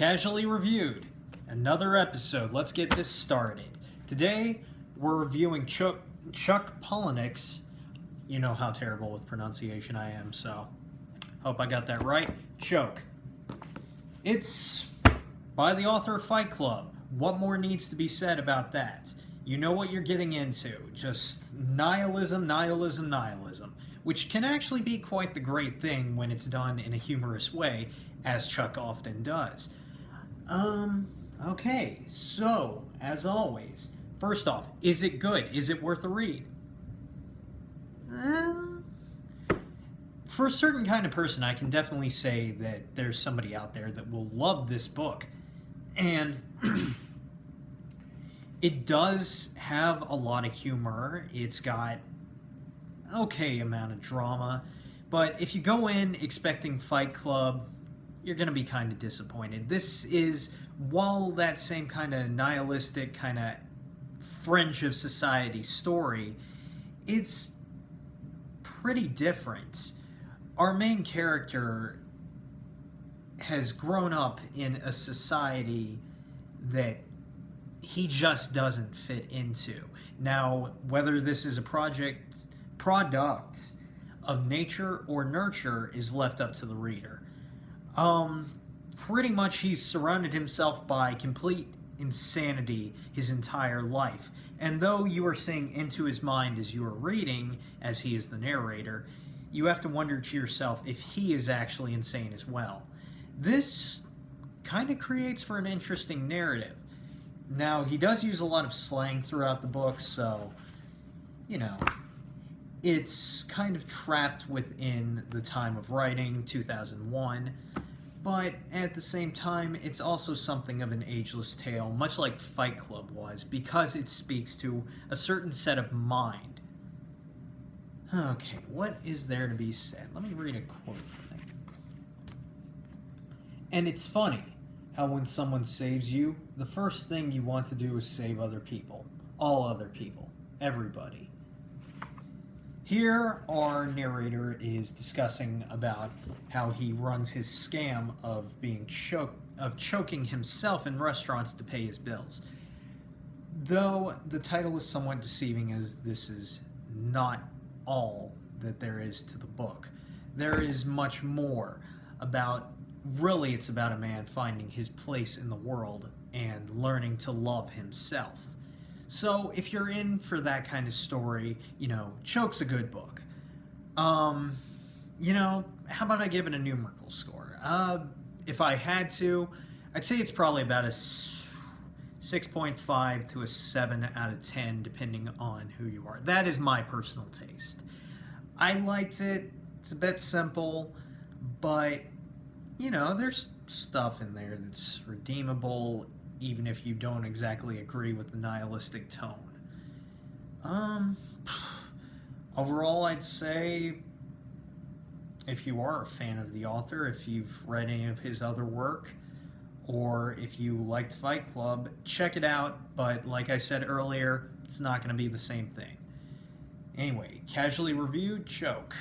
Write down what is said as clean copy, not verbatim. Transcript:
Casually Reviewed, another episode. Let's get this started. Today, we're reviewing Chuck Palahniuk's, you know how terrible with pronunciation I am, so hope I got that right, Choke. It's by the author of Fight Club. What more needs to be said about that? You know what you're getting into. Just nihilism, nihilism, nihilism. Which can actually be quite the great thing when it's done in a humorous way, as Chuck often does. Okay, so, as always, first off, is it good? Is it worth a read? For a certain kind of person, I can definitely say that there's somebody out there that will love this book. And it does have a lot of humor. It's got okay amount of drama. But if you go in expecting Fight Club, you're going to be kind of disappointed. This is, while that same kind of nihilistic, kind of fringe of society story, it's pretty different. Our main character has grown up in a society that he just doesn't fit into. Now, whether this is a product of nature or nurture is left up to the reader. Pretty much he's surrounded himself by complete insanity his entire life. And though you are seeing into his mind as you are reading, as he is the narrator, you have to wonder to yourself if he is actually insane as well. This kind of creates for an interesting narrative. Now, he does use a lot of slang throughout the book, so, you know, it's kind of trapped within the time of writing, 2001, but at the same time, it's also something of an ageless tale, much like Fight Club was, because it speaks to a certain set of mind. Okay, what is there to be said? Let me read a quote from it. And it's funny how when someone saves you, the first thing you want to do is save other people. All other people. Everybody. Here, our narrator is discussing about how he runs his scam of choking himself in restaurants to pay his bills. Though the title is somewhat deceiving, as this is not all that there is to the book. There is much more about, really it's about a man finding his place in the world and learning to love himself. So if you're in for that kind of story, you know, Choke's a good book. You know, how about I give it a numerical score? If I had to, I'd say it's probably about a 6.5 to a 7 out of 10, depending on who you are. That is my personal taste. I liked it. It's a bit simple, but, you know, there's stuff in there that's redeemable, even if you don't exactly agree with the nihilistic tone. Overall, I'd say if you are a fan of the author, if you've read any of his other work, or if you liked Fight Club, check it out, but like I said earlier, it's not going to be the same thing. Anyway, Casually Reviewed, Choke.